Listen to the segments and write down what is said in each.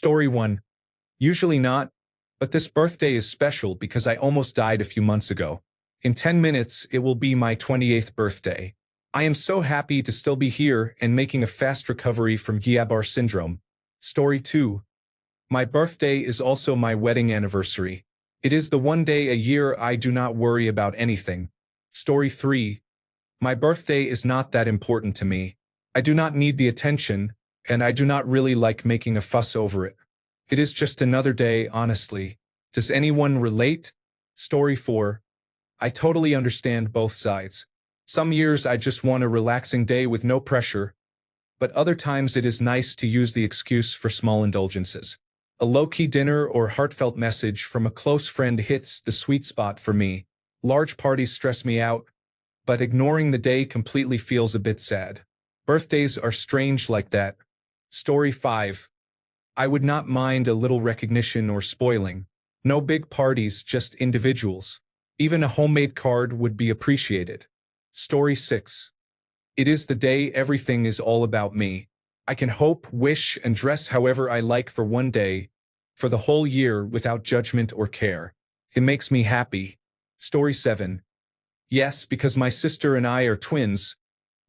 Story 1. Usually not, but this birthday is special because I almost died a few months ago. In 10 minutes, it will be my 28th birthday. I am so happy to still be here and making a fast recovery from Guillain-Barré syndrome. Story 2. My birthday is also my wedding anniversary. It is the one day a year I do not worry about anything. Story 3. My birthday is not that important to me. I do not need the attention, and I do not really like making a fuss over it. It is just another day, honestly. Does anyone relate? Story 4. I totally understand both sides. Some years I just want a relaxing day with no pressure, but other times it is nice to use the excuse for small indulgences. A low-key dinner or heartfelt message from a close friend hits the sweet spot for me. Large parties stress me out, but ignoring the day completely feels a bit sad. Birthdays are strange like that. Story 5. I would not mind a little recognition or spoiling. No big parties, just individuals. Even a homemade card would be appreciated. Story 6. It is the day everything is all about me. I can hope, wish, and dress however I like for one day, for the whole year without judgment or care. It makes me happy. Story 7. Yes, because my sister and I are twins,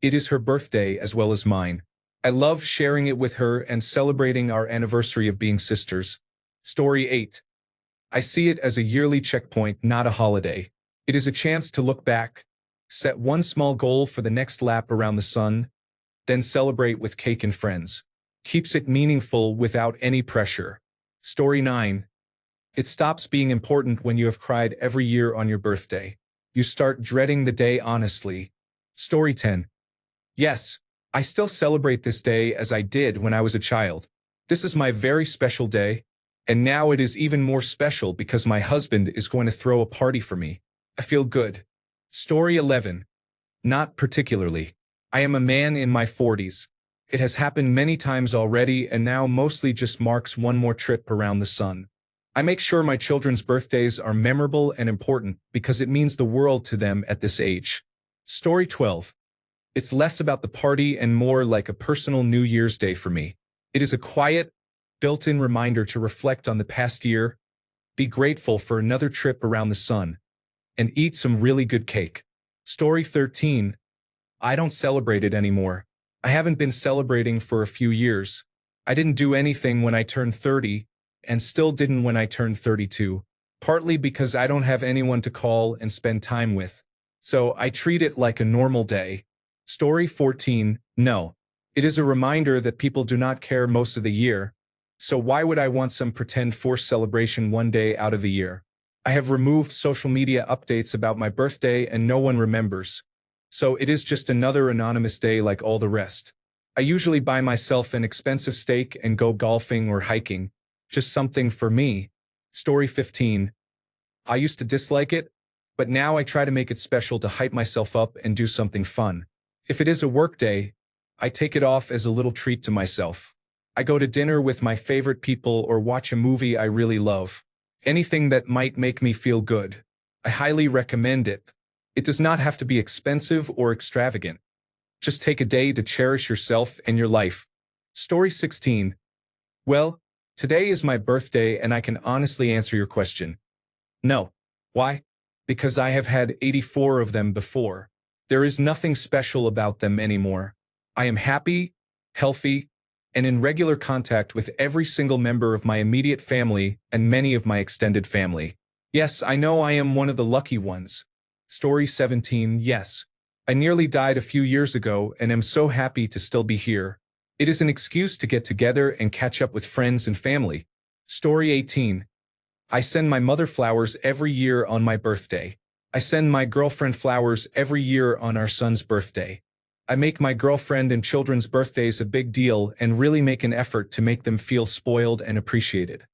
it is her birthday as well as mine. I love sharing it with her and celebrating our anniversary of being sisters. Story 8. I see it as a yearly checkpoint, not a holiday. It is a chance to look back, set one small goal for the next lap around the sun, then celebrate with cake and friends. Keeps it meaningful without any pressure. Story 9. It stops being important when you have cried every year on your birthday. You start dreading the day honestly. Story 10. Yes, I still celebrate this day as I did when I was a child. This is my very special day, and now it is even more special because my husband is going to throw a party for me. I feel good. Story 11. Not particularly. I am a man in my 40s. It has happened many times already and now mostly just marks one more trip around the sun. I make sure my children's birthdays are memorable and important because it means the world to them at this age. Story 12. It's less about the party and more like a personal New Year's Day for me. It is a quiet, built-in reminder to reflect on the past year, be grateful for another trip around the sun, and eat some really good cake. Story 13. I don't celebrate it anymore. I haven't been celebrating for a few years. I didn't do anything when I turned 30, and still didn't when I turned 32, partly because I don't have anyone to call and spend time with. So I treat it like a normal day. Story 14. No. It is a reminder that people do not care most of the year, so why would I want some pretend forced celebration one day out of the year? I have removed social media updates about my birthday and no one remembers. So it is just another anonymous day like all the rest. I usually buy myself an expensive steak and go golfing or hiking. Just something for me. Story 15. I used to dislike it, but now I try to make it special to hype myself up and do something fun. If it is a work day, I take it off as a little treat to myself. I go to dinner with my favorite people or watch a movie I really love. Anything that might make me feel good. I highly recommend it. It does not have to be expensive or extravagant. Just take a day to cherish yourself and your life. Story 16. Well, today is my birthday and I can honestly answer your question. No. Why? Because I have had 84 of them before. There is nothing special about them anymore. I am happy, healthy, and in regular contact with every single member of my immediate family and many of my extended family. Yes, I know I am one of the lucky ones. Story 17. Yes. I nearly died a few years ago and am so happy to still be here. It is an excuse to get together and catch up with friends and family. Story 18. I send my mother flowers every year on my birthday. I send my girlfriend flowers every year on our son's birthday. I make my girlfriend and children's birthdays a big deal and really make an effort to make them feel spoiled and appreciated.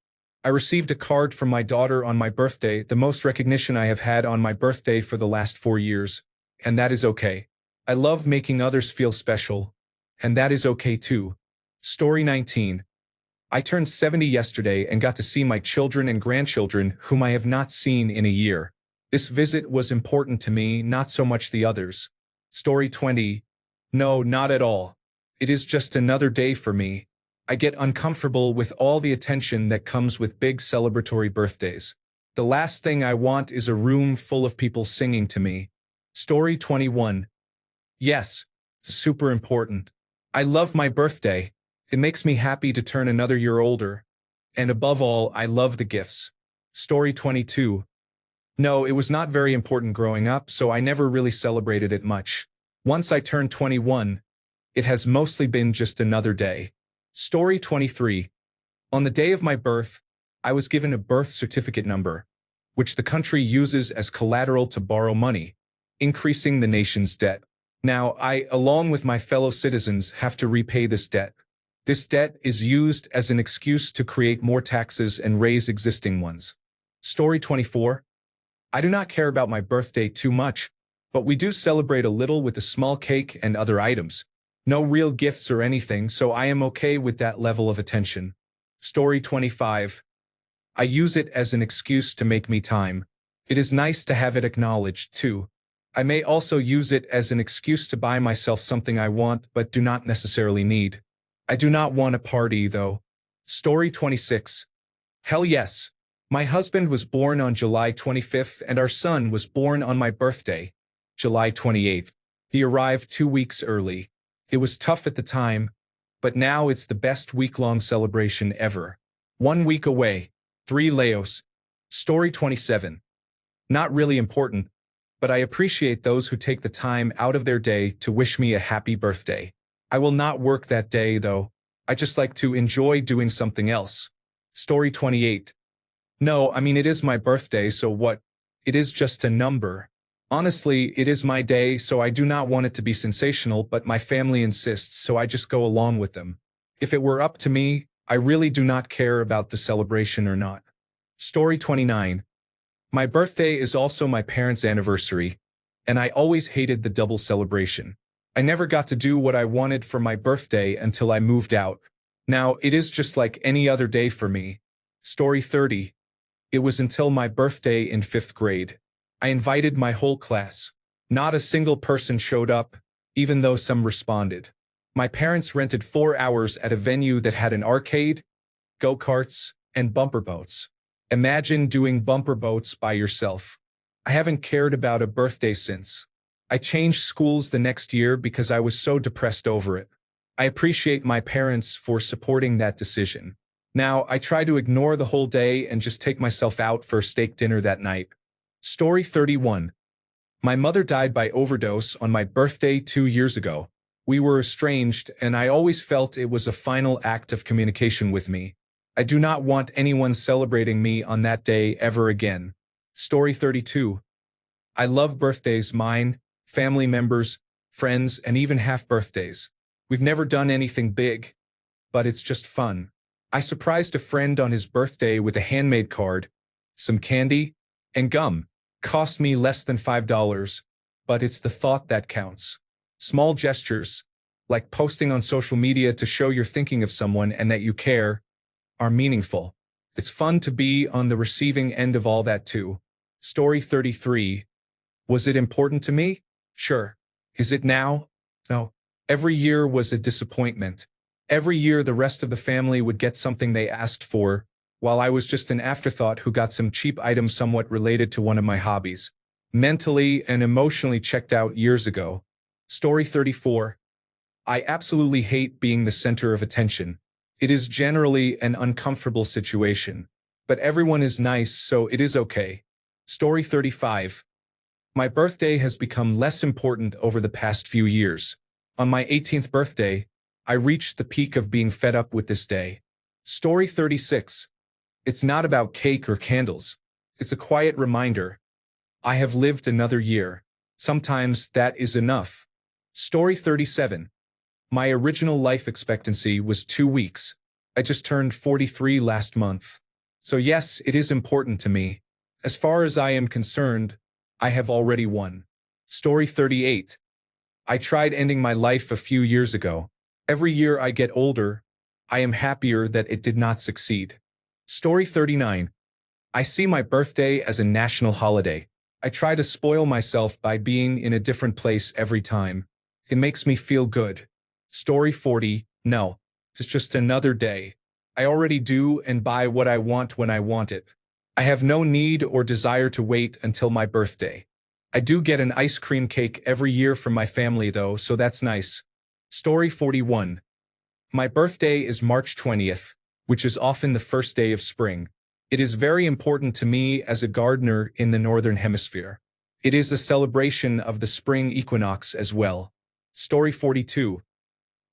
I received a card from my daughter on my birthday, the most recognition I have had on my birthday for the last 4 years, and that is okay. I love making others feel special, and that is okay too. Story 19. I turned 70 yesterday and got to see my children and grandchildren whom I have not seen in a year. This visit was important to me, not so much the others. Story 20. No, not at all. It is just another day for me. I get uncomfortable with all the attention that comes with big celebratory birthdays. The last thing I want is a room full of people singing to me. Story 21. Yes, super important. I love my birthday. It makes me happy to turn another year older. And above all, I love the gifts. Story 22. No, it was not very important growing up, so I never really celebrated it much. Once I turned 21, it has mostly been just another day. Story 23. On the day of my birth, I was given a birth certificate number, which the country uses as collateral to borrow money, increasing the nation's debt. Now, I, along with my fellow citizens, have to repay this debt. This debt is used as an excuse to create more taxes and raise existing ones. Story 24. I do not care about my birthday too much, but we do celebrate a little with a small cake and other items. No real gifts or anything, so I am okay with that level of attention. Story 25. I use it as an excuse to make me time. It is nice to have it acknowledged, too. I may also use it as an excuse to buy myself something I want but do not necessarily need. I do not want a party, though. Story 26. Hell yes. My husband was born on July 25th and our son was born on my birthday, July 28th. He arrived 2 weeks early. It was tough at the time, but now it's the best week-long celebration ever. 1 week away. 3 Leos. Story 27. Not really important, but I appreciate those who take the time out of their day to wish me a happy birthday. I will not work that day, though. I just like to enjoy doing something else. Story 28. No, I mean it is my birthday, so what? It is just a number. Honestly, it is my day, so I do not want it to be sensational, but my family insists, so I just go along with them. If it were up to me, I really do not care about the celebration or not. Story 29. My birthday is also my parents' anniversary, and I always hated the double celebration. I never got to do what I wanted for my birthday until I moved out. Now, it is just like any other day for me. Story 30. It was until my birthday in 5th grade. I invited my whole class. Not a single person showed up, even though some responded. My parents rented 4 hours at a venue that had an arcade, go-karts, and bumper boats. Imagine doing bumper boats by yourself. I haven't cared about a birthday since. I changed schools the next year because I was so depressed over it. I appreciate my parents for supporting that decision. Now, I try to ignore the whole day and just take myself out for a steak dinner that night. Story 31. My mother died by overdose on my birthday 2 years ago. We were estranged, and I always felt it was a final act of communication with me. I do not want anyone celebrating me on that day ever again. Story 32. I love birthdays, mine, family members, friends, and even half-birthdays. We've never done anything big, but it's just fun. I surprised a friend on his birthday with a handmade card, some candy, and gum. Cost me less than $5, but it's the thought that counts. Small gestures, like posting on social media to show you're thinking of someone and that you care, are meaningful. It's fun to be on the receiving end of all that too. Story 33. Was it important to me? Sure. Is it now? No. Every year was a disappointment. Every year the rest of the family would get something they asked for, while I was just an afterthought who got some cheap item somewhat related to one of my hobbies. Mentally and emotionally checked out years ago. Story 34. I absolutely hate being the center of attention. It is generally an uncomfortable situation, but everyone is nice, so it is okay. Story 35. My birthday has become less important over the past few years. On my 18th birthday, I reached the peak of being fed up with this day. Story 36. It's not about cake or candles. It's a quiet reminder. I have lived another year. Sometimes that is enough. Story 37. My original life expectancy was 2 weeks. I just turned 43 last month. So yes, it is important to me. As far as I am concerned, I have already won. Story 38. I tried ending my life a few years ago. Every year I get older, I am happier that it did not succeed. Story 39. I see my birthday as a national holiday. I try to spoil myself by being in a different place every time. It makes me feel good. Story 40. No. It's just another day. I already do and buy what I want when I want it. I have no need or desire to wait until my birthday. I do get an ice cream cake every year from my family though, so that's nice. Story 41. My birthday is March 20th, which is often the first day of spring. It is very important to me as a gardener in the Northern Hemisphere. It is a celebration of the spring equinox as well. Story 42.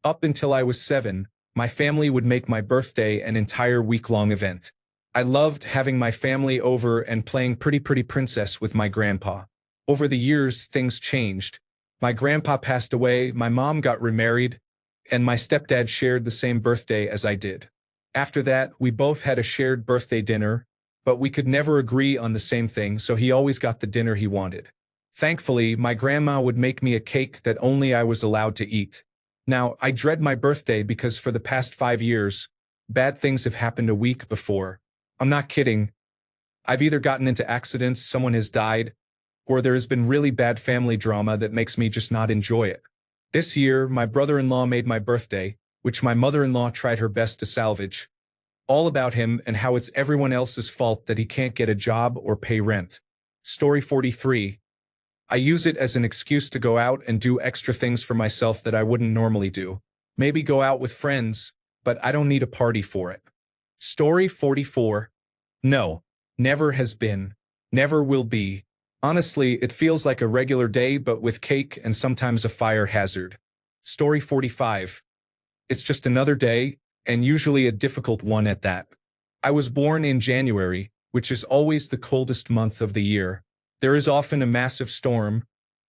Up until I was 7, my family would make my birthday an entire week-long event. I loved having my family over and playing Pretty Pretty Princess with my grandpa. Over the years, things changed. My grandpa passed away, my mom got remarried, and my stepdad shared the same birthday as I did. After that, we both had a shared birthday dinner, but we could never agree on the same thing, so he always got the dinner he wanted. Thankfully, my grandma would make me a cake that only I was allowed to eat. Now, I dread my birthday because for the past 5 years, bad things have happened a week before. I'm not kidding. I've either gotten into accidents, someone has died, or there has been really bad family drama that makes me just not enjoy it. This year, my brother-in-law made my birthday, which my mother-in-law tried her best to salvage. All about him and how it's everyone else's fault that he can't get a job or pay rent. Story 43. I use it as an excuse to go out and do extra things for myself that I wouldn't normally do. Maybe go out with friends, but I don't need a party for it. Story 44. No, never has been, never will be. Honestly, it feels like a regular day but with cake and sometimes a fire hazard. Story 45. It's just another day, and usually a difficult one at that. I was born in January, which is always the coldest month of the year. There is often a massive storm,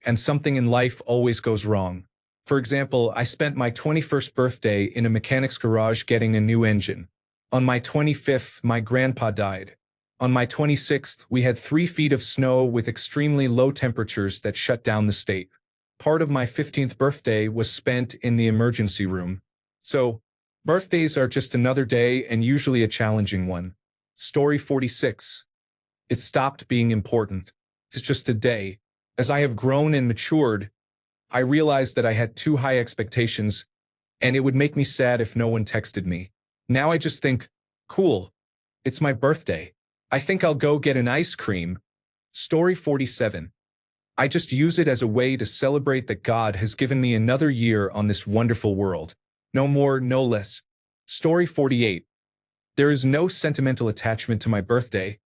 and something in life always goes wrong. For example, I spent my 21st birthday in a mechanic's garage getting a new engine. On my 25th, my grandpa died. On my 26th, we had 3 feet of snow with extremely low temperatures that shut down the state. Part of my 15th birthday was spent in the emergency room. So, birthdays are just another day and usually a challenging one. Story 46. It stopped being important. It's just a day. As I have grown and matured, I realized that I had too high expectations, and it would make me sad if no one texted me. Now I just think, cool, it's my birthday. I think I'll go get an ice cream. Story 47. I just use it as a way to celebrate that God has given me another year on this wonderful world. No more, no less. Story 48. There is no sentimental attachment to my birthday,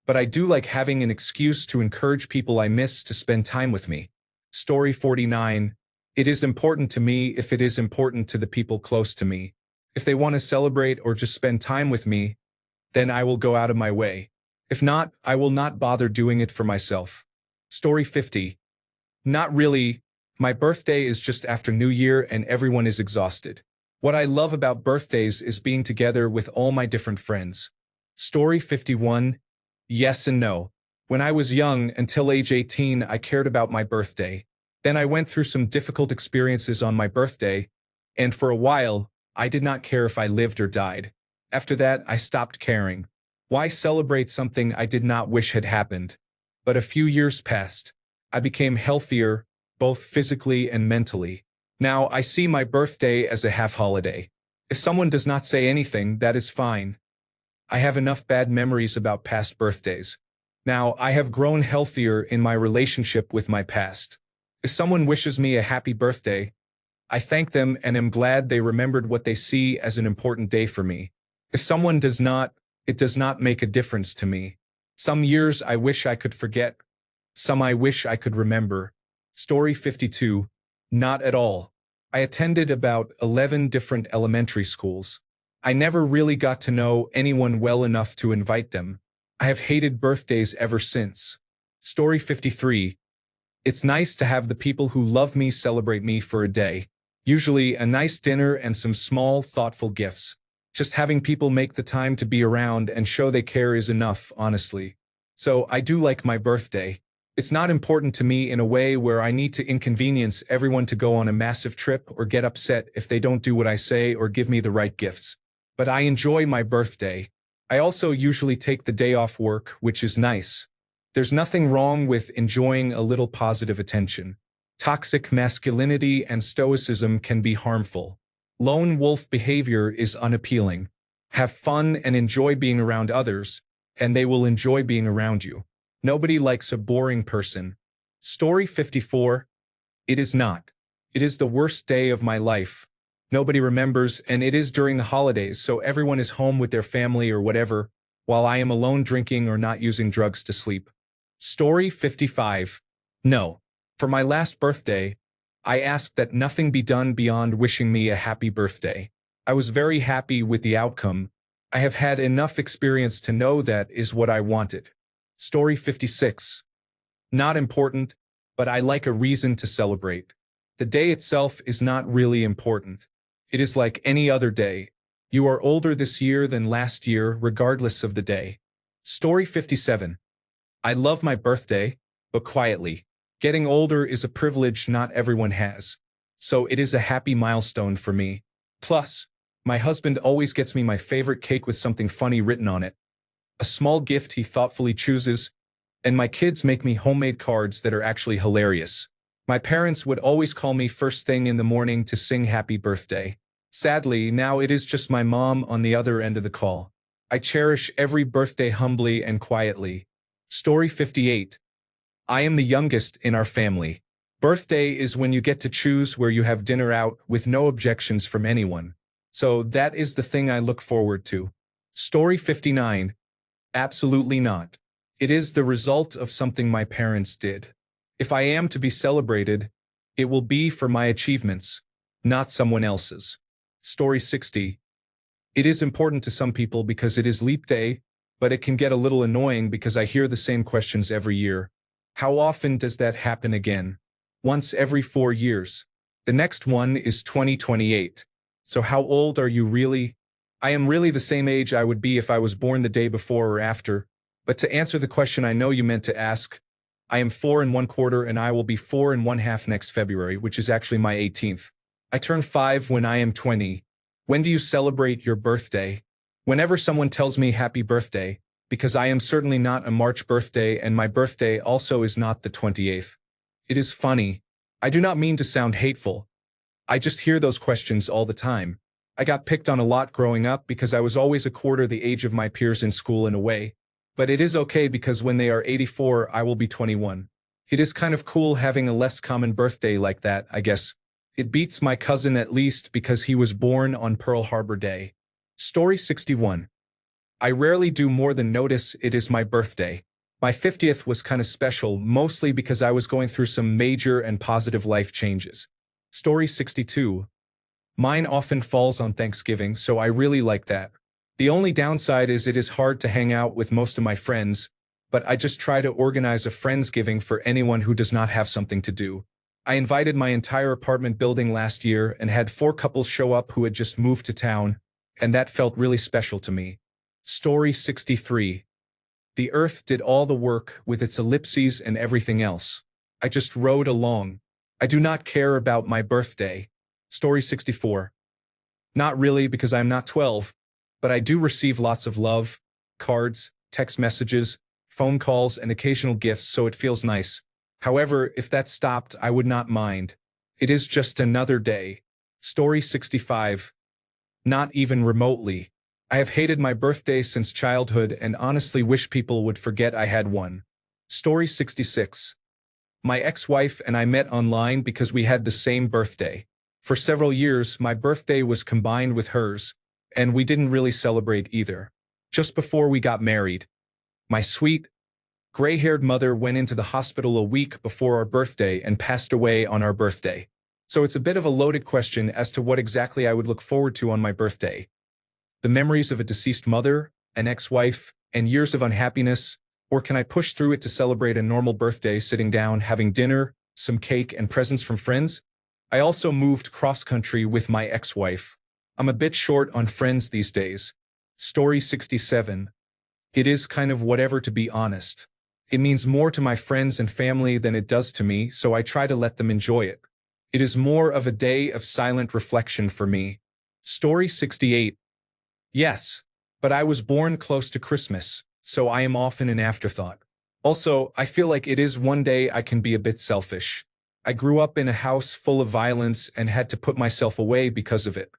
but I do like having an excuse to encourage people I miss to spend time with me. Story 49. It is important to me if it is important to the people close to me. If they want to celebrate or just spend time with me, then I will go out of my way. If not, I will not bother doing it for myself. Story 50. Not really. My birthday is just after New Year and everyone is exhausted. What I love about birthdays is being together with all my different friends. Story 51. Yes and no. When I was young, until age 18, I cared about my birthday. Then I went through some difficult experiences on my birthday, and for a while, I did not care if I lived or died. After that, I stopped caring. Why celebrate something I did not wish had happened? But a few years passed. I became healthier, both physically and mentally. Now, I see my birthday as a half-holiday. If someone does not say anything, that is fine. I have enough bad memories about past birthdays. Now, I have grown healthier in my relationship with my past. If someone wishes me a happy birthday, I thank them and am glad they remembered what they see as an important day for me. If someone does not, it does not make a difference to me. Some years I wish I could forget. Some I wish I could remember. Story 52. Not at all. I attended about 11 different elementary schools. I never really got to know anyone well enough to invite them. I have hated birthdays ever since. Story 53. It's nice to have the people who love me celebrate me for a day. Usually a nice dinner and some small, thoughtful gifts. Just having people make the time to be around and show they care is enough, honestly. So I do like my birthday. It's not important to me in a way where I need to inconvenience everyone to go on a massive trip or get upset if they don't do what I say or give me the right gifts. But I enjoy my birthday. I also usually take the day off work, which is nice. There's nothing wrong with enjoying a little positive attention. Toxic masculinity and stoicism can be harmful. Lone wolf behavior is unappealing. Have fun and enjoy being around others, and they will enjoy being around you. Nobody likes a boring person. Story 54. It is not. It is the worst day of my life. Nobody remembers, and it is during the holidays, so everyone is home with their family or whatever, while I am alone drinking or not using drugs to sleep. Story 55. No. For my last birthday, I asked that nothing be done beyond wishing me a happy birthday. I was very happy with the outcome. I have had enough experience to know that is what I wanted. Story 56. Not important, but I like a reason to celebrate. The day itself is not really important. It is like any other day. You are older this year than last year, regardless of the day. Story 57. I love my birthday, but quietly. Getting older is a privilege not everyone has. So it is a happy milestone for me. Plus, my husband always gets me my favorite cake with something funny written on it. A small gift he thoughtfully chooses, and my kids make me homemade cards that are actually hilarious. My parents would always call me first thing in the morning to sing happy birthday. Sadly, now it is just my mom on the other end of the call. I cherish every birthday humbly and quietly. Story 58. I am the youngest in our family. Birthday is when you get to choose where you have dinner out with no objections from anyone. So that is the thing I look forward to. Story 59. Absolutely not. It is the result of something my parents did. If I am to be celebrated, it will be for my achievements, not someone else's. Story 60. It is important to some people because it is leap day, but it can get a little annoying because I hear the same questions every year. How often does that happen again? Once every 4 years. The next one is 2028. So how old are you really? I am really the same age I would be if I was born the day before or after. But to answer the question I know you meant to ask, I am 4 1/4 and I will be 4 1/2 next February, which is actually my 18th. I turn 5 when I am 20. When do you celebrate your birthday? Whenever someone tells me happy birthday, because I am certainly not a March birthday and my birthday also is not the 28th. It is funny. I do not mean to sound hateful. I just hear those questions all the time. I got picked on a lot growing up because I was always a quarter the age of my peers in school in a way. But it is okay because when they are 84, I will be 21. It is kind of cool having a less common birthday like that, I guess. It beats my cousin at least because he was born on Pearl Harbor Day. Story 61. I rarely do more than notice it is my birthday. My 50th was kind of special, mostly because I was going through some major and positive life changes. Story 62. Mine often falls on Thanksgiving, so I really like that. The only downside is it is hard to hang out with most of my friends, but I just try to organize a Friendsgiving for anyone who does not have something to do. I invited my entire apartment building last year and had 4 couples show up who had just moved to town, and that felt really special to me. Story 63. The earth did all the work with its ellipses and everything else. I just rode along. I do not care about my birthday. Story 64. Not really because I am not 12, but I do receive lots of love, cards, text messages, phone calls, and occasional gifts, so it feels nice. However, if that stopped, I would not mind. It is just another day. Story 65. Not even remotely. I have hated my birthday since childhood and honestly wish people would forget I had one. Story 66. My ex-wife and I met online because we had the same birthday. For several years, my birthday was combined with hers, and we didn't really celebrate either. Just before we got married, my sweet, gray-haired mother went into the hospital a week before our birthday and passed away on our birthday. So it's a bit of a loaded question as to what exactly I would look forward to on my birthday. The memories of a deceased mother, an ex-wife, and years of unhappiness, or can I push through it to celebrate a normal birthday sitting down, having dinner, some cake, and presents from friends? I also moved cross-country with my ex-wife. I'm a bit short on friends these days. Story 67. It is kind of whatever, to be honest. It means more to my friends and family than it does to me, so I try to let them enjoy it. It is more of a day of silent reflection for me. Story 68. Yes, but I was born close to Christmas, so I am often an afterthought. Also, I feel like it is one day I can be a bit selfish. I grew up in a house full of violence and had to put myself away because of it.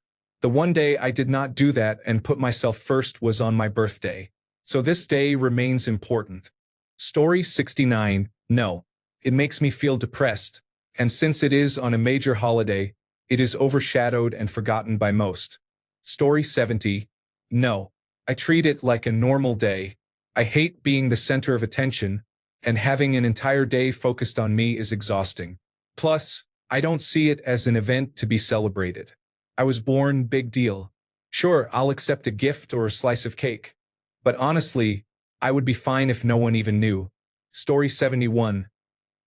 The one day I did not do that and put myself first was on my birthday. So this day remains important. Story 69. No. It makes me feel depressed, and since it is on a major holiday, it is overshadowed and forgotten by most. Story 70. No. I treat it like a normal day. I hate being the center of attention, and having an entire day focused on me is exhausting. Plus, I don't see it as an event to be celebrated. I was born, big deal. Sure, I'll accept a gift or a slice of cake. But honestly, I would be fine if no one even knew. Story 71.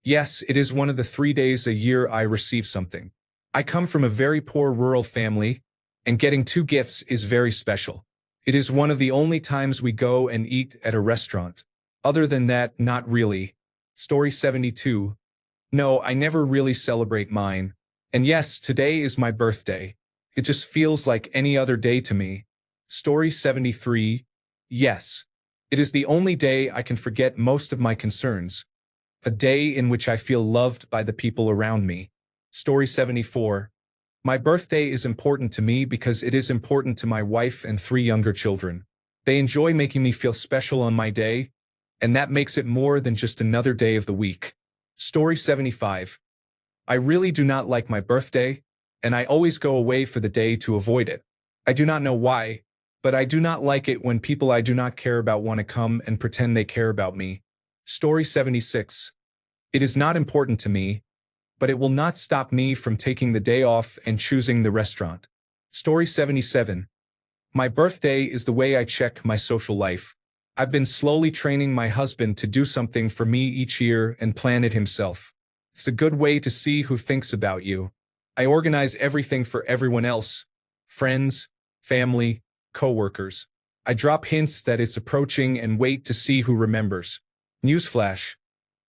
Yes, it is one of the 3 days a year I receive something. I come from a very poor rural family, and getting 2 gifts is very special. It is one of the only times we go and eat at a restaurant. Other than that, not really. Story 72. No, I never really celebrate mine. And yes, today is my birthday. It just feels like any other day to me. Story 73. Yes. It is the only day I can forget most of my concerns. A day in which I feel loved by the people around me. Story 74. My birthday is important to me because it is important to my wife and 3 younger children. They enjoy making me feel special on my day, and that makes it more than just another day of the week. Story 75. I really do not like my birthday, and I always go away for the day to avoid it. I do not know why, but I do not like it when people I do not care about want to come and pretend they care about me. Story 76. It is not important to me, but it will not stop me from taking the day off and choosing the restaurant. Story 77. My birthday is the way I check my social life. I've been slowly training my husband to do something for me each year and plan it himself. It's a good way to see who thinks about you. I organize everything for everyone else. Friends, family, coworkers. I drop hints that it's approaching and wait to see who remembers. Newsflash.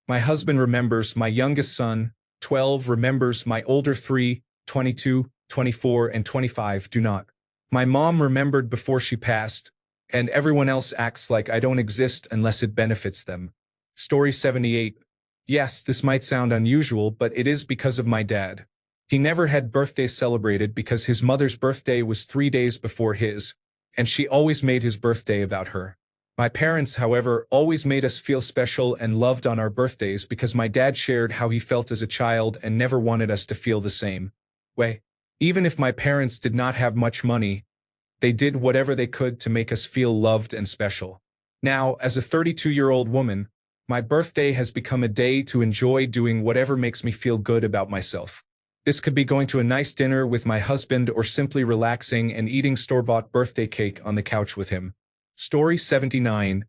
My husband remembers, my youngest son, 12, remembers, my older 3, 22, 24, and 25 do not. My mom remembered before she passed, and everyone else acts like I don't exist unless it benefits them. Story 78. Yes, this might sound unusual, but it is because of my dad. He never had birthdays celebrated because his mother's birthday was 3 days before his, and she always made his birthday about her. My parents, however, always made us feel special and loved on our birthdays because my dad shared how he felt as a child and never wanted us to feel the same way. Even if my parents did not have much money, they did whatever they could to make us feel loved and special. Now, as a 32-year-old woman, my birthday has become a day to enjoy doing whatever makes me feel good about myself. This could be going to a nice dinner with my husband or simply relaxing and eating store-bought birthday cake on the couch with him. Story 79.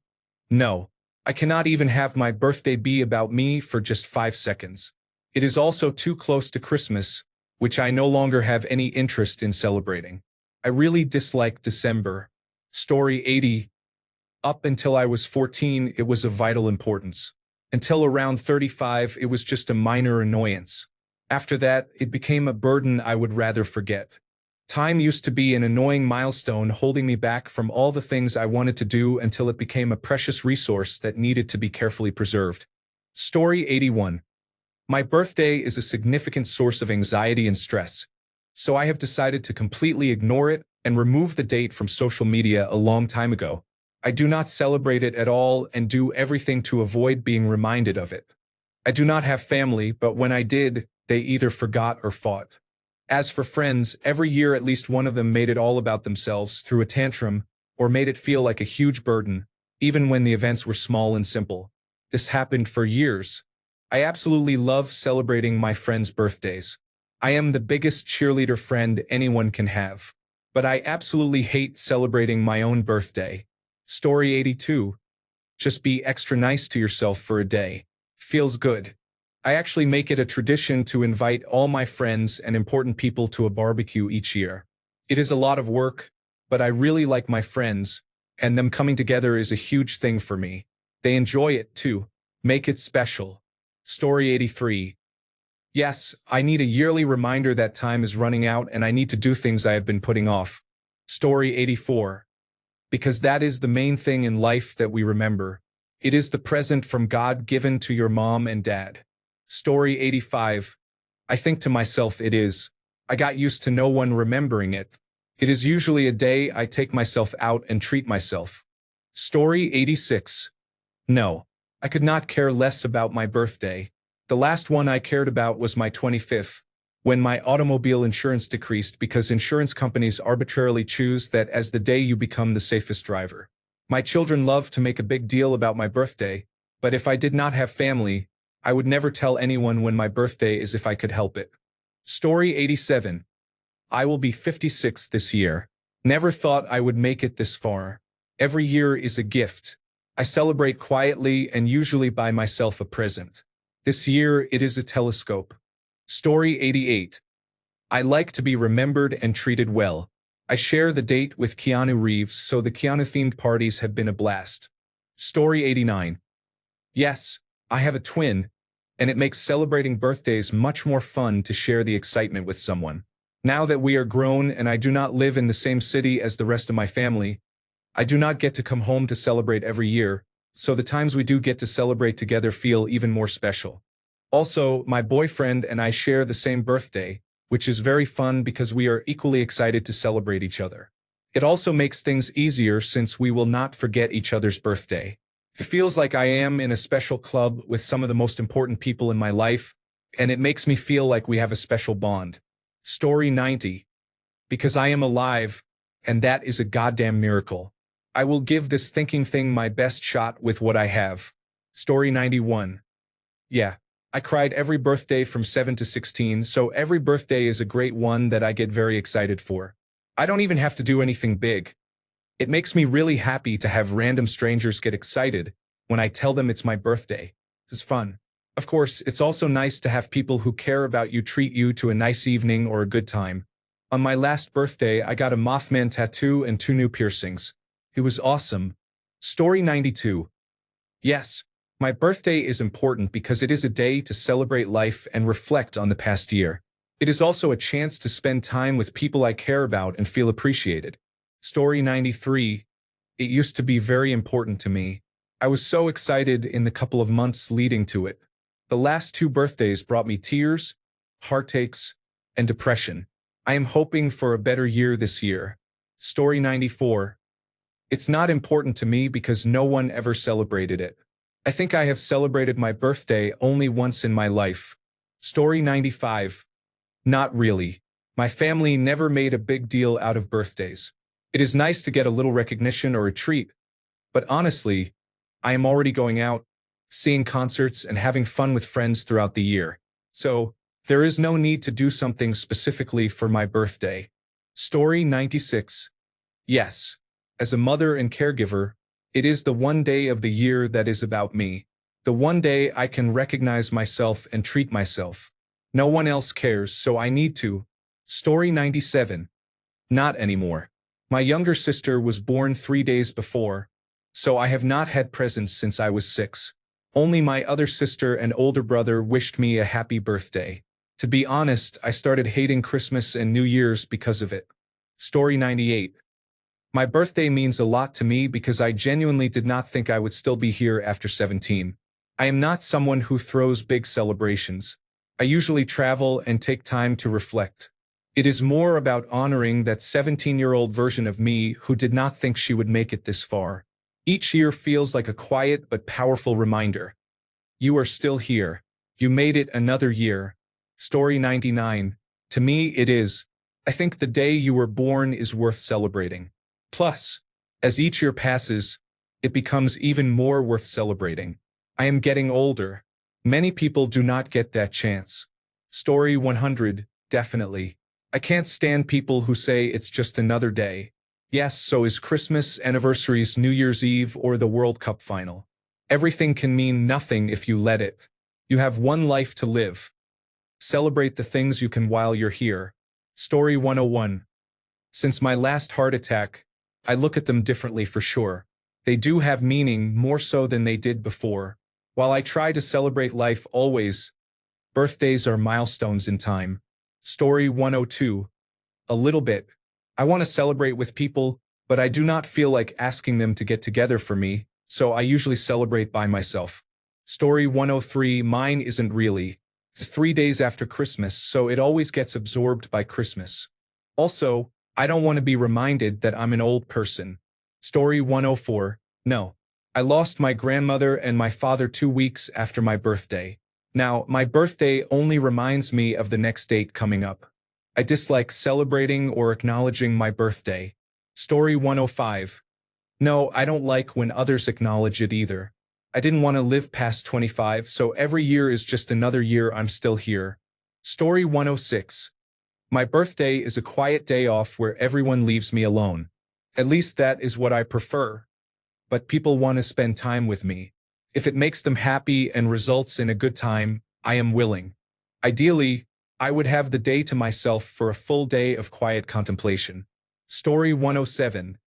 No, I cannot even have my birthday be about me for just 5 seconds. It is also too close to Christmas, which I no longer have any interest in celebrating. I really dislike December. Story 80. Up until I was 14, it was of vital importance. Until around 35, it was just a minor annoyance. After that, it became a burden I would rather forget. Time used to be an annoying milestone holding me back from all the things I wanted to do until it became a precious resource that needed to be carefully preserved. Story 81. My birthday is a significant source of anxiety and stress, so I have decided to completely ignore it and remove the date from social media a long time ago. I do not celebrate it at all and do everything to avoid being reminded of it. I do not have family, but when I did, they either forgot or fought. As for friends, every year at least one of them made it all about themselves, threw a tantrum, or made it feel like a huge burden, even when the events were small and simple. This happened for years. I absolutely love celebrating my friends' birthdays. I am the biggest cheerleader friend anyone can have. But I absolutely hate celebrating my own birthday. Story 82. Just be extra nice to yourself for a day. Feels good. I actually make it a tradition to invite all my friends and important people to a barbecue each year. It is a lot of work, but I really like my friends, and them coming together is a huge thing for me. They enjoy it too. Make it special. Story 83. Yes, I need a yearly reminder that time is running out and I need to do things I have been putting off. Story 84. Because that is the main thing in life that we remember. It is the present from God given to your mom and dad. Story 85. I think to myself it is. I got used to no one remembering it. It is usually a day I take myself out and treat myself. Story 86. No, I could not care less about my birthday. The last one I cared about was my 25th, when my automobile insurance decreased because insurance companies arbitrarily choose that as the day you become the safest driver. My children love to make a big deal about my birthday, but if I did not have family, I would never tell anyone when my birthday is if I could help it. Story 87. I will be 56 this year. Never thought I would make it this far. Every year is a gift. I celebrate quietly and usually buy myself a present. This year it is a telescope. Story 88. I like to be remembered and treated well. I share the date with Keanu Reeves, so the Keanu-themed parties have been a blast. Story 89. Yes, I have a twin, and it makes celebrating birthdays much more fun to share the excitement with someone. Now that we are grown and I do not live in the same city as the rest of my family, I do not get to come home to celebrate every year, so the times we do get to celebrate together feel even more special. Also, my boyfriend and I share the same birthday, which is very fun because we are equally excited to celebrate each other. It also makes things easier since we will not forget each other's birthday. It feels like I am in a special club with some of the most important people in my life, and it makes me feel like we have a special bond. Story 90. Because I am alive, and that is a goddamn miracle. I will give this thinking thing my best shot with what I have. Story 91. Yeah, I cried every birthday from 7 to 16, so every birthday is a great one that I get very excited for. I don't even have to do anything big. It makes me really happy to have random strangers get excited when I tell them it's my birthday. It's fun. Of course, it's also nice to have people who care about you treat you to a nice evening or a good time. On my last birthday, I got a Mothman tattoo and 2 new piercings. It was awesome. Story 92. Yes, my birthday is important because it is a day to celebrate life and reflect on the past year. It is also a chance to spend time with people I care about and feel appreciated. Story 93. It used to be very important to me. I was so excited in the couple of months leading to it. The last 2 birthdays brought me tears, heartaches, and depression. I am hoping for a better year this year. Story 94. It's not important to me because no one ever celebrated it. I think I have celebrated my birthday only once in my life. Story 95. Not really. My family never made a big deal out of birthdays. It is nice to get a little recognition or a treat, but honestly, I am already going out, seeing concerts and having fun with friends throughout the year. So, there is no need to do something specifically for my birthday. Story 96. Yes. As a mother and caregiver, it is the one day of the year that is about me. The one day I can recognize myself and treat myself. No one else cares, so I need to. Story 97. Not anymore. My younger sister was born 3 days before, so I have not had presents since I was 6. Only my other sister and older brother wished me a happy birthday. To be honest, I started hating Christmas and New Year's because of it. Story 98. My birthday means a lot to me because I genuinely did not think I would still be here after 17. I am not someone who throws big celebrations. I usually travel and take time to reflect. It is more about honoring that 17-year-old version of me who did not think she would make it this far. Each year feels like a quiet but powerful reminder. You are still here. You made it another year. Story 99. To me, it is. I think the day you were born is worth celebrating. Plus, as each year passes, it becomes even more worth celebrating. I am getting older. Many people do not get that chance. Story 100. Definitely. I can't stand people who say it's just another day. Yes, so is Christmas, anniversaries, New Year's Eve, or the World Cup final. Everything can mean nothing if you let it. You have one life to live. Celebrate the things you can while you're here. Story 101. Since my last heart attack, I look at them differently for sure. They do have meaning more so than they did before. While I try to celebrate life always, birthdays are milestones in time. Story 102. A little bit. I want to celebrate with people, but I do not feel like asking them to get together for me, so I usually celebrate by myself. Story 103. Mine isn't really. It's 3 days after Christmas, so it always gets absorbed by Christmas. Also, I don't want to be reminded that I'm an old person. Story 104. No. I lost my grandmother and my father 2 weeks after my birthday. Now, my birthday only reminds me of the next date coming up. I dislike celebrating or acknowledging my birthday. Story 105. No, I don't like when others acknowledge it either. I didn't want to live past 25, so every year is just another year I'm still here. Story 106. My birthday is a quiet day off where everyone leaves me alone. At least that is what I prefer. But people want to spend time with me. If it makes them happy and results in a good time, I am willing. Ideally, I would have the day to myself for a full day of quiet contemplation. Story 107.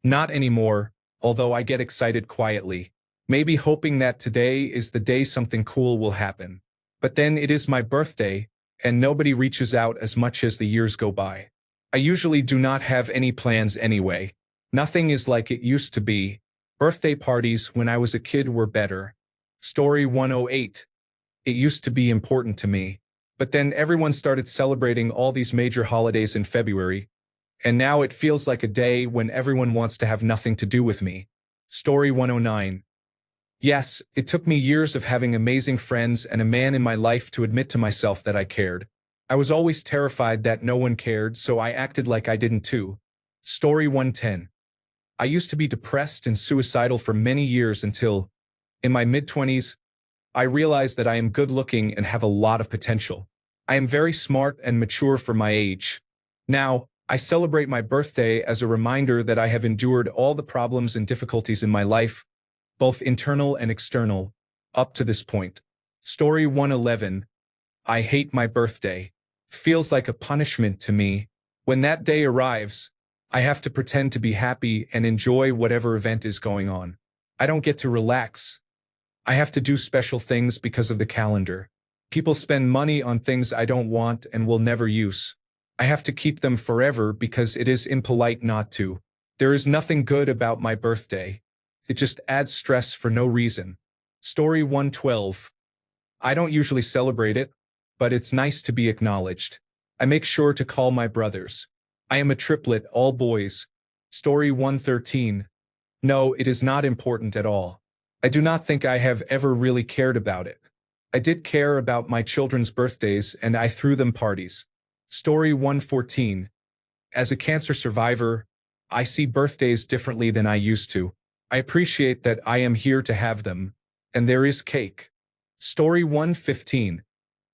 Not anymore, although I get excited quietly, maybe hoping that today is the day something cool will happen. But then it is my birthday, and nobody reaches out as much as the years go by. I usually do not have any plans anyway. Nothing is like it used to be. Birthday parties when I was a kid were better. Story 108. It used to be important to me. But then everyone started celebrating all these major holidays in February, and now it feels like a day when everyone wants to have nothing to do with me. Story 109. Yes, it took me years of having amazing friends and a man in my life to admit to myself that I cared. I was always terrified that no one cared, so I acted like I didn't too. Story 110. I used to be depressed and suicidal for many years until, in my mid-20s, I realized that I am good-looking and have a lot of potential. I am very smart and mature for my age. Now, I celebrate my birthday as a reminder that I have endured all the problems and difficulties in my life, both internal and external, up to this point. Story 111. I hate my birthday. Feels like a punishment to me. When that day arrives, I have to pretend to be happy and enjoy whatever event is going on. I don't get to relax. I have to do special things because of the calendar. People spend money on things I don't want and will never use. I have to keep them forever because it is impolite not to. There is nothing good about my birthday. It just adds stress for no reason. Story 112. I don't usually celebrate it, but it's nice to be acknowledged. I make sure to call my brothers. I am a triplet, all boys. Story 113. No, it is not important at all. I do not think I have ever really cared about it. I did care about my children's birthdays and I threw them parties. Story 114. As a cancer survivor, I see birthdays differently than I used to. I appreciate that I am here to have them, and there is cake. Story 115.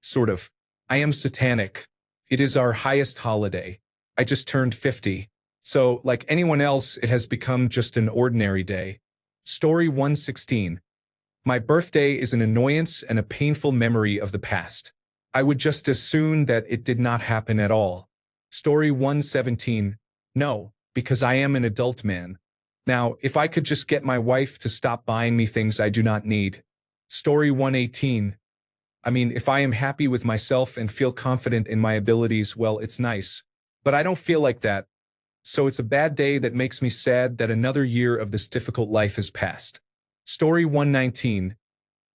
Sort of. I am satanic. It is our highest holiday. I just turned 50. So, like anyone else, it has become just an ordinary day. Story 116. My birthday is an annoyance and a painful memory of the past. I would just as soon that it did not happen at all. Story 117. No, because I am an adult man. Now, if I could just get my wife to stop buying me things I do not need. Story 118. I mean, if I am happy with myself and feel confident in my abilities, well, it's nice. But I don't feel like that. So it's a bad day that makes me sad that another year of this difficult life has passed. Story 119.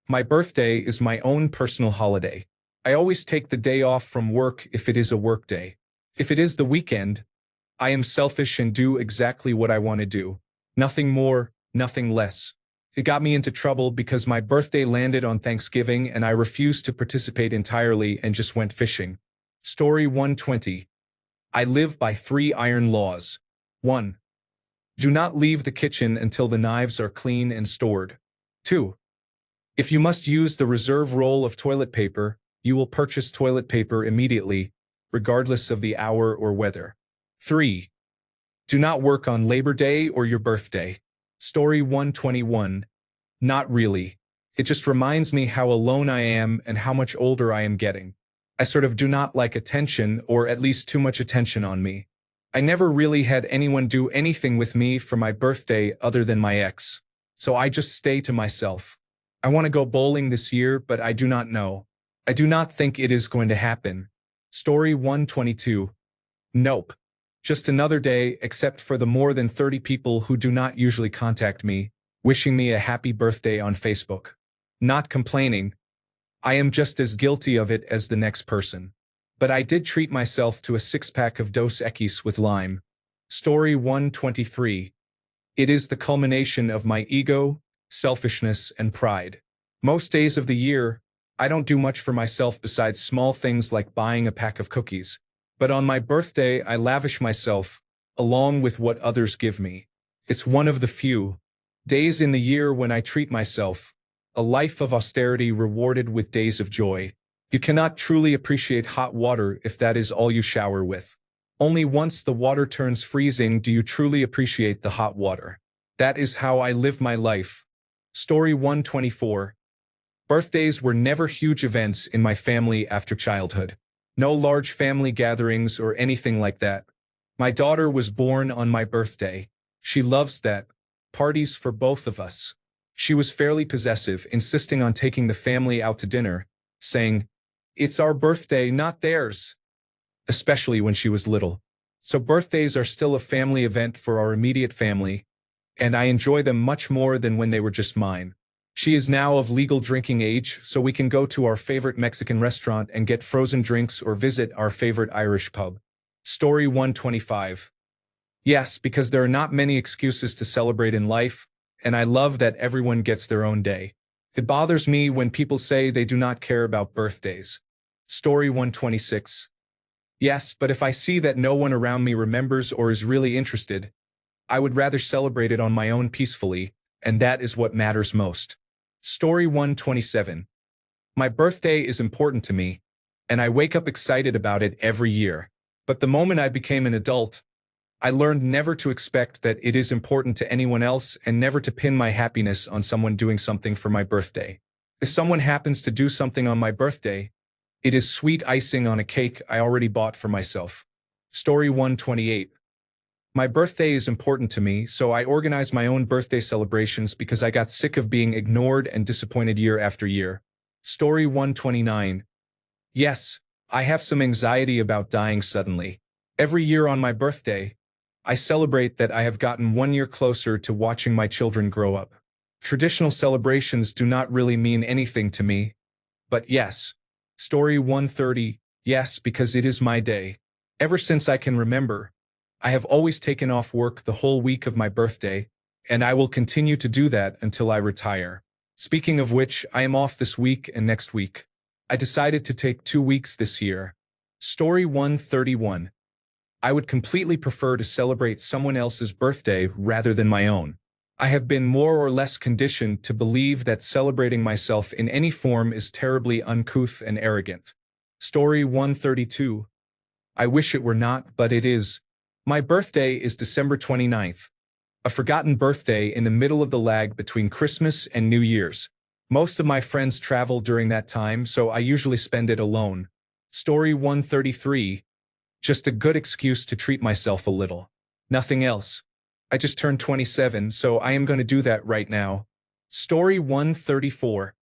My birthday is my own personal holiday. I always take the day off from work if it is a work day. If it is the weekend, I am selfish and do exactly what I want to do. Nothing more, nothing less. It got me into trouble because my birthday landed on Thanksgiving and I refused to participate entirely and just went fishing. Story 120. I live by 3 iron laws. 1. Do not leave the kitchen until the knives are clean and stored. 2. If you must use the reserve roll of toilet paper, you will purchase toilet paper immediately, regardless of the hour or weather. 3. Do not work on Labor Day or your birthday. Story 121. Not really. It just reminds me how alone I am and how much older I am getting. I sort of do not like attention, or at least too much attention on me. I never really had anyone do anything with me for my birthday other than my ex. So I just stay to myself. I want to go bowling this year, but I do not know. I do not think it is going to happen. Story 122. Nope. Just another day, except for the more than 30 people who do not usually contact me, wishing me a happy birthday on Facebook. Not complaining. I am just as guilty of it as the next person. But I did treat myself to a six-pack of Dos Equis with lime. Story 123. It is the culmination of my ego, selfishness, and pride. Most days of the year, I don't do much for myself besides small things like buying a pack of cookies. But on my birthday, I lavish myself, along with what others give me. It's one of the few days in the year when I treat myself, a life of austerity rewarded with days of joy. You cannot truly appreciate hot water if that is all you shower with. Only once the water turns freezing do you truly appreciate the hot water. That is how I live my life. Story 124. Birthdays were never huge events in my family after childhood. No large family gatherings or anything like that. My daughter was born on my birthday. She loves that. Parties for both of us. She was fairly possessive, insisting on taking the family out to dinner, saying, "It's our birthday, not theirs," especially when she was little. So birthdays are still a family event for our immediate family, and I enjoy them much more than when they were just mine. She is now of legal drinking age, so we can go to our favorite Mexican restaurant and get frozen drinks or visit our favorite Irish pub. Story 125. Yes, because there are not many excuses to celebrate in life, and I love that everyone gets their own day. It bothers me when people say they do not care about birthdays. Story 126. Yes, but if I see that no one around me remembers or is really interested, I would rather celebrate it on my own peacefully, and that is what matters most. Story 127. My birthday is important to me, and I wake up excited about it every year. But the moment I became an adult, I learned never to expect that it is important to anyone else and never to pin my happiness on someone doing something for my birthday. If someone happens to do something on my birthday, it is sweet icing on a cake I already bought for myself. Story 128. My birthday is important to me, so I organize my own birthday celebrations because I got sick of being ignored and disappointed year after year. Story 129. Yes, I have some anxiety about dying suddenly. Every year on my birthday, I celebrate that I have gotten 1 year closer to watching my children grow up. Traditional celebrations do not really mean anything to me, but yes. Story 130. Yes, because it is my day. Ever since I can remember, I have always taken off work the whole week of my birthday, and I will continue to do that until I retire. Speaking of which, I am off this week and next week. I decided to take 2 weeks this year. Story 131. I would completely prefer to celebrate someone else's birthday rather than my own. I have been more or less conditioned to believe that celebrating myself in any form is terribly uncouth and arrogant. Story 132. I wish it were not, but it is. My birthday is December 29th. A forgotten birthday in the middle of the lag between Christmas and New Year's. Most of my friends travel during that time, so I usually spend it alone. Story 133. Just a good excuse to treat myself a little. Nothing else. I just turned 27, so I am going to do that right now. Story 134.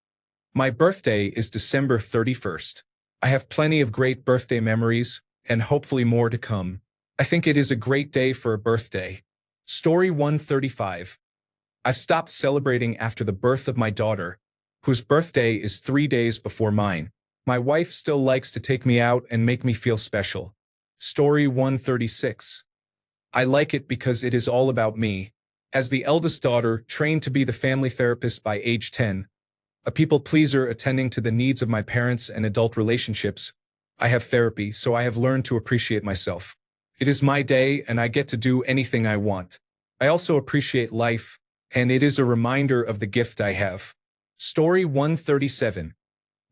My birthday is December 31st. I have plenty of great birthday memories, and hopefully more to come. I think it is a great day for a birthday. Story 135. I've stopped celebrating after the birth of my daughter, whose birthday is 3 days before mine. My wife still likes to take me out and make me feel special. Story 136. I like it because it is all about me. As the eldest daughter, trained to be the family therapist by age 10, a people pleaser attending to the needs of my parents and adult relationships, I have therapy, so I have learned to appreciate myself. It is my day and I get to do anything I want. I also appreciate life, and it is a reminder of the gift I have. Story 137.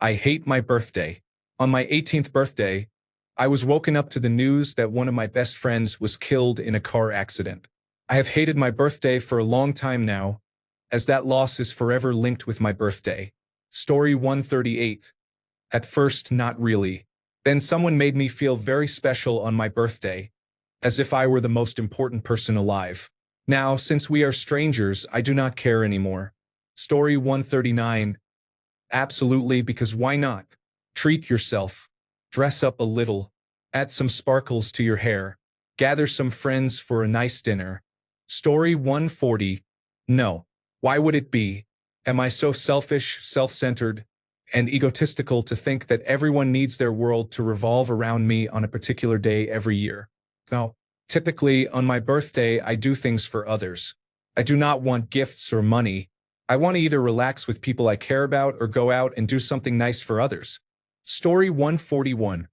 I hate my birthday. On my 18th birthday, I was woken up to the news that one of my best friends was killed in a car accident. I have hated my birthday for a long time now, as that loss is forever linked with my birthday. Story 138. At first, not really. Then someone made me feel very special on my birthday, as if I were the most important person alive. Now, since we are strangers, I do not care anymore. Story 139. Absolutely, because why not? Treat yourself. Dress up a little. Add some sparkles to your hair. Gather some friends for a nice dinner. Story 140. No. Why would it be? Am I so selfish, self-centered, and egotistical to think that everyone needs their world to revolve around me on a particular day every year. Now, typically, on my birthday, I do things for others. I do not want gifts or money. I want to either relax with people I care about or go out and do something nice for others. Story 141.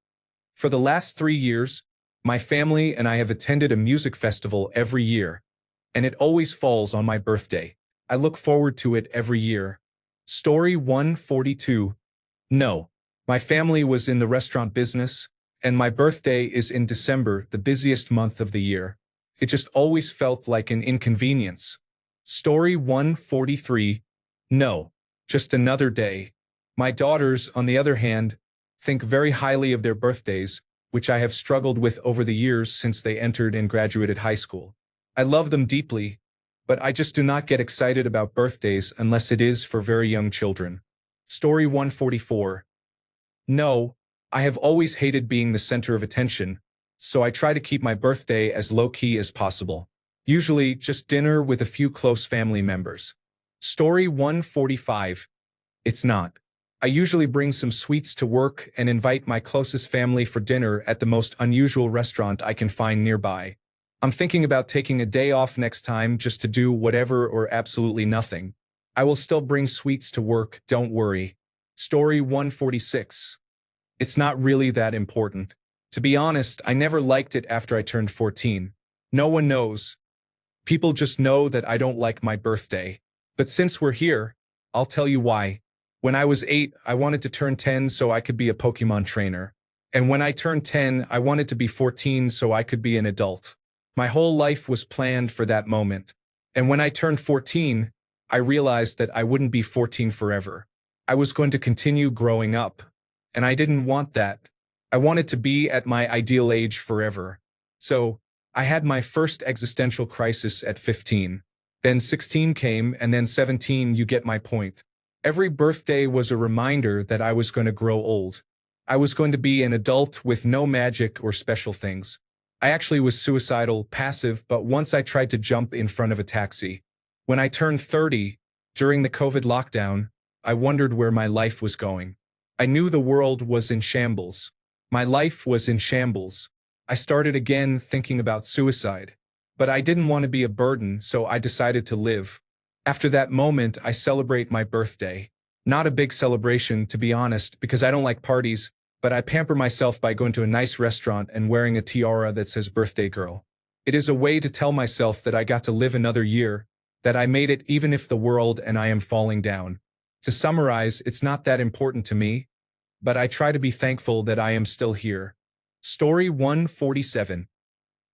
For the last 3 years, my family and I have attended a music festival every year, and it always falls on my birthday. I look forward to it every year. Story 142. No, my family was in the restaurant business, and my birthday is in December, the busiest month of the year. It just always felt like an inconvenience. Story 143. No, just another day. My daughters, on the other hand, think very highly of their birthdays, which I have struggled with over the years since they entered and graduated high school. I love them deeply, but I just do not get excited about birthdays unless it is for very young children. Story 144. No, I have always hated being the center of attention, so I try to keep my birthday as low-key as possible. Usually just dinner with a few close family members. Story 145. It's not. I usually bring some sweets to work and invite my closest family for dinner at the most unusual restaurant I can find nearby. I'm thinking about taking a day off next time just to do whatever or absolutely nothing. I will still bring sweets to work, don't worry. Story 146. It's not really that important. To be honest, I never liked it after I turned 14. No one knows. People just know that I don't like my birthday. But since we're here, I'll tell you why. When I was 8, I wanted to turn 10 so I could be a Pokemon trainer. And when I turned 10, I wanted to be 14 so I could be an adult. My whole life was planned for that moment. And when I turned 14, I realized that I wouldn't be 14 forever. I was going to continue growing up. And I didn't want that. I wanted to be at my ideal age forever. So, I had my first existential crisis at 15. Then 16 came, and then 17, you get my point. Every birthday was a reminder that I was going to grow old. I was going to be an adult with no magic or special things. I actually was suicidal, passive, but once I tried to jump in front of a taxi. When I turned 30, during the COVID lockdown, I wondered where my life was going. I knew the world was in shambles. My life was in shambles. I started again thinking about suicide. But I didn't want to be a burden, so I decided to live. After that moment, I celebrate my birthday. Not a big celebration, to be honest, because I don't like parties, but I pamper myself by going to a nice restaurant and wearing a tiara that says birthday girl. It is a way to tell myself that I got to live another year, that I made it even if the world and I am falling down. To summarize, it's not that important to me, but I try to be thankful that I am still here. Story 147.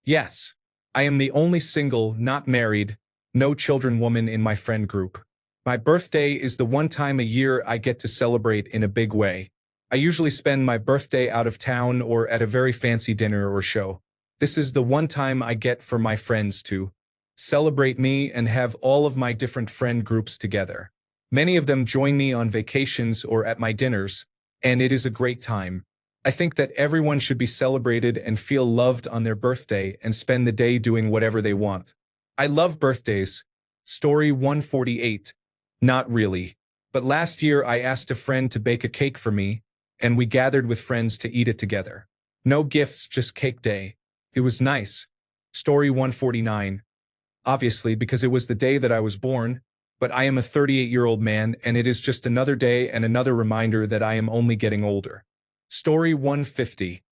Yes, I am the only single, not married, no children woman in my friend group. My birthday is the one time a year I get to celebrate in a big way. I usually spend my birthday out of town or at a very fancy dinner or show. This is the one time I get for my friends to celebrate me and have all of my different friend groups together. Many of them join me on vacations or at my dinners, and it is a great time. I think that everyone should be celebrated and feel loved on their birthday and spend the day doing whatever they want. I love birthdays. Story 148. Not really. But last year I asked a friend to bake a cake for me, and we gathered with friends to eat it together. No gifts, just cake day. It was nice. Story 149. Obviously, because it was the day that I was born, but I am a 38-year-old man, and it is just another day and another reminder that I am only getting older. Story 150.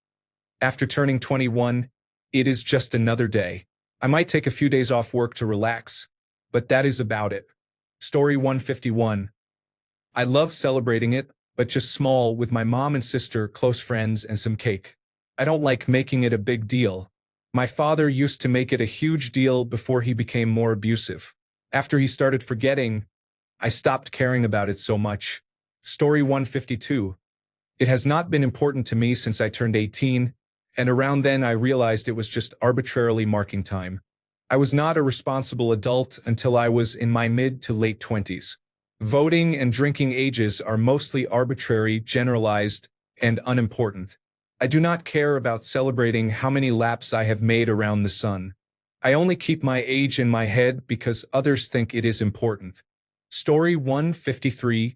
After turning 21, it is just another day. I might take a few days off work to relax, but that is about it. Story 151. I love celebrating it, but just small with my mom and sister, close friends, and some cake. I don't like making it a big deal. My father used to make it a huge deal before he became more abusive. After he started forgetting, I stopped caring about it so much. Story 152. It has not been important to me since I turned 18, and around then I realized it was just arbitrarily marking time. I was not a responsible adult until I was in my mid to late 20s. Voting and drinking ages are mostly arbitrary, generalized, and unimportant. I do not care about celebrating how many laps I have made around the sun. I only keep my age in my head because others think it is important. Story 153.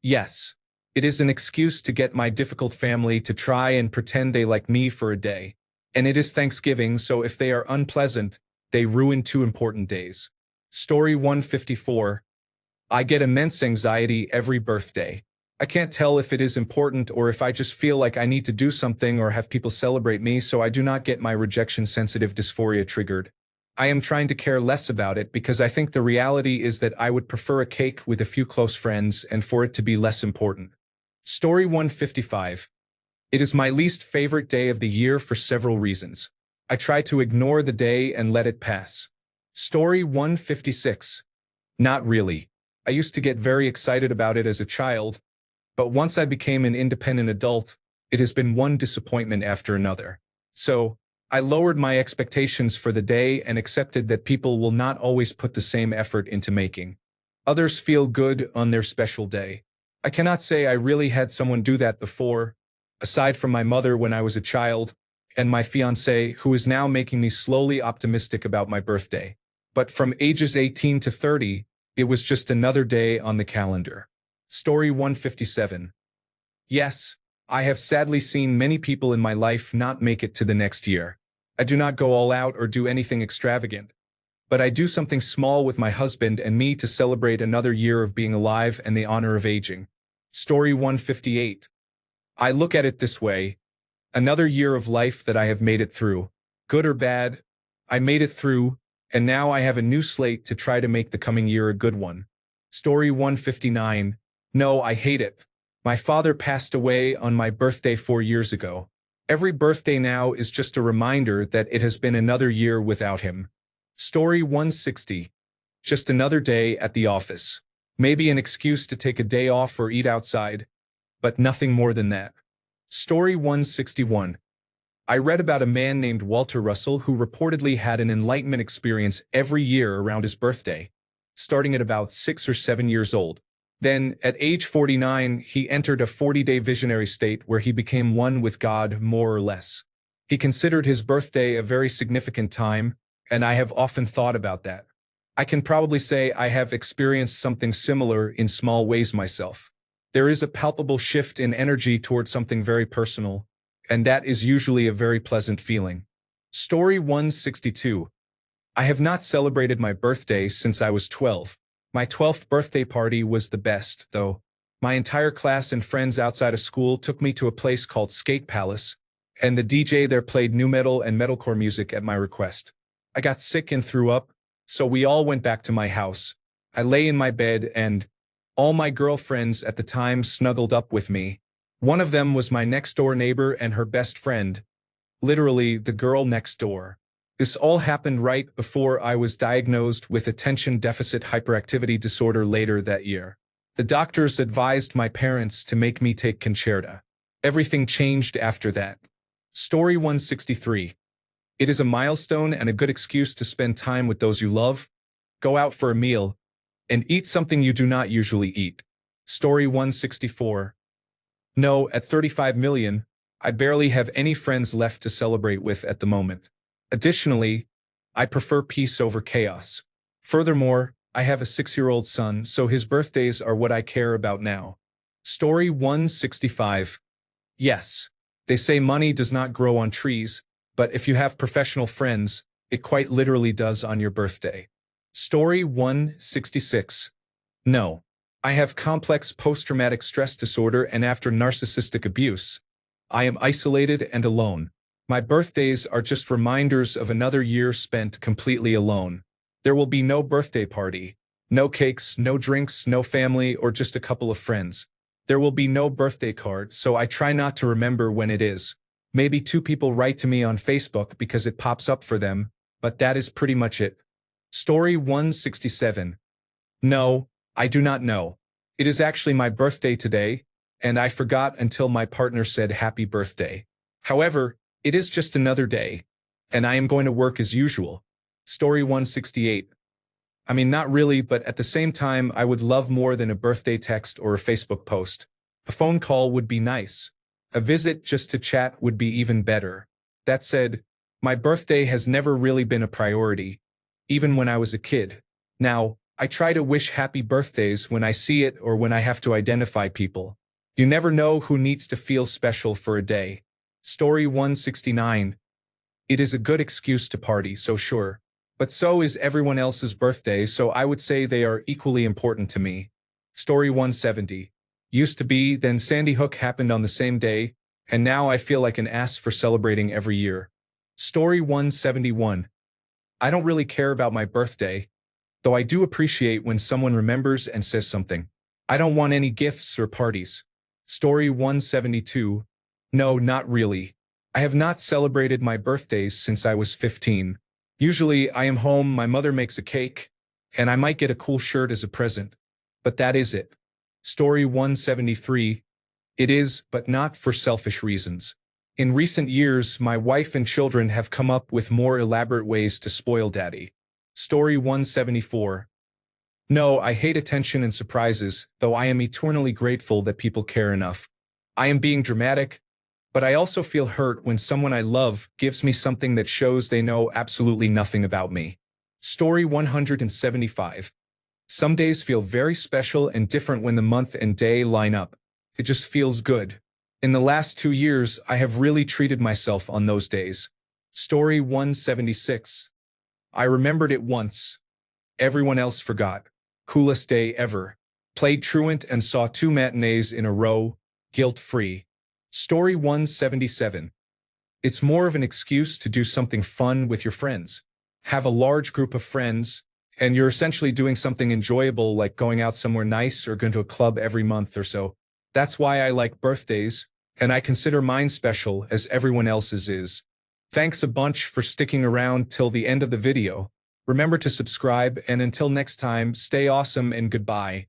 Yes. It is an excuse to get my difficult family to try and pretend they like me for a day. And it is Thanksgiving, so if they are unpleasant, they ruin 2 important days. Story 154. I get immense anxiety every birthday. I can't tell if it is important or if I just feel like I need to do something or have people celebrate me so I do not get my rejection-sensitive dysphoria triggered. I am trying to care less about it because I think the reality is that I would prefer a cake with a few close friends and for it to be less important. Story 155. It is my least favorite day of the year for several reasons. I try to ignore the day and let it pass. Story 156. Not really. I used to get very excited about it as a child, but once I became an independent adult, it has been one disappointment after another. So, I lowered my expectations for the day and accepted that people will not always put the same effort into making others feel good on their special day. I cannot say I really had someone do that before, aside from my mother when I was a child, and my fiancé, who is now making me slowly optimistic about my birthday. But from ages 18 to 30, it was just another day on the calendar. Story 157. Yes, I have sadly seen many people in my life not make it to the next year. I do not go all out or do anything extravagant, but I do something small with my husband and me to celebrate another year of being alive and the honor of aging. Story 158. I look at it this way: another year of life that I have made it through. Good or bad, I made it through, and now I have a new slate to try to make the coming year a good one. Story 159. No, I hate it. My father passed away on my birthday 4 years ago. Every birthday now is just a reminder that it has been another year without him. Story 160. Just another day at the office. Maybe an excuse to take a day off or eat outside, but nothing more than that. Story 161. I read about a man named Walter Russell who reportedly had an enlightenment experience every year around his birthday, starting at about 6 or 7 years old. Then, at age 49, he entered a 40-day visionary state where he became one with God, more or less. He considered his birthday a very significant time, and I have often thought about that. I can probably say I have experienced something similar in small ways myself. There is a palpable shift in energy towards something very personal, and that is usually a very pleasant feeling. Story 162. I have not celebrated my birthday since I was 12. My 12th birthday party was the best, though. My entire class and friends outside of school took me to a place called Skate Palace, and the DJ there played nu metal and metalcore music at my request. I got sick and threw up, so we all went back to my house. I lay in my bed and all my girlfriends at the time snuggled up with me. One of them was my next-door neighbor and her best friend, literally the girl next door. This all happened right before I was diagnosed with attention deficit hyperactivity disorder later that year. The doctors advised my parents to make me take Concerta. Everything changed after that. Story 163. It is a milestone and a good excuse to spend time with those you love, go out for a meal, and eat something you do not usually eat. Story 164. No, at 35 million, I barely have any friends left to celebrate with at the moment. Additionally, I prefer peace over chaos. Furthermore, I have a 6-year-old son, so his birthdays are what I care about now. Story 165. Yes, they say money does not grow on trees, but if you have professional friends, it quite literally does on your birthday. Story 166. No. I have complex post-traumatic stress disorder, and after narcissistic abuse, I am isolated and alone. My birthdays are just reminders of another year spent completely alone. There will be no birthday party, no cakes, no drinks, no family, or just a couple of friends. There will be no birthday card, so I try not to remember when it is. Maybe 2 people write to me on Facebook because it pops up for them, but that is pretty much it. Story 167. No, I do not know. It is actually my birthday today, and I forgot until my partner said happy birthday. However, it is just another day, and I am going to work as usual. Story 168. I mean, not really, but at the same time, I would love more than a birthday text or a Facebook post. A phone call would be nice. A visit just to chat would be even better. That said, my birthday has never really been a priority, even when I was a kid. Now, I try to wish happy birthdays when I see it or when I have to identify people. You never know who needs to feel special for a day. Story 169. It is a good excuse to party, so sure. But so is everyone else's birthday, so I would say they are equally important to me. Story 170. Used to be, then Sandy Hook happened on the same day, and now I feel like an ass for celebrating every year. Story 171. I don't really care about my birthday, though I do appreciate when someone remembers and says something. I don't want any gifts or parties. Story 172. No, not really. I have not celebrated my birthdays since I was 15. Usually, I am home, my mother makes a cake, and I might get a cool shirt as a present. But that is it. Story 173. It is, but not for selfish reasons. In recent years, my wife and children have come up with more elaborate ways to spoil daddy. Story 174. No, I hate attention and surprises, though I am eternally grateful that people care enough. I am being dramatic, but I also feel hurt when someone I love gives me something that shows they know absolutely nothing about me. Story 175. Some days feel very special and different when the month and day line up. It just feels good. In the last 2 years, I have really treated myself on those days. Story 176. I remembered it once. Everyone else forgot. Coolest day ever. Played truant and saw 2 matinees in a row, guilt-free. Story 177. It's more of an excuse to do something fun with your friends. Have a large group of friends, and you're essentially doing something enjoyable like going out somewhere nice or going to a club every month or so. That's why I like birthdays, and I consider mine special as everyone else's is. Thanks a bunch for sticking around till the end of the video. Remember to subscribe, and until next time, stay awesome and goodbye.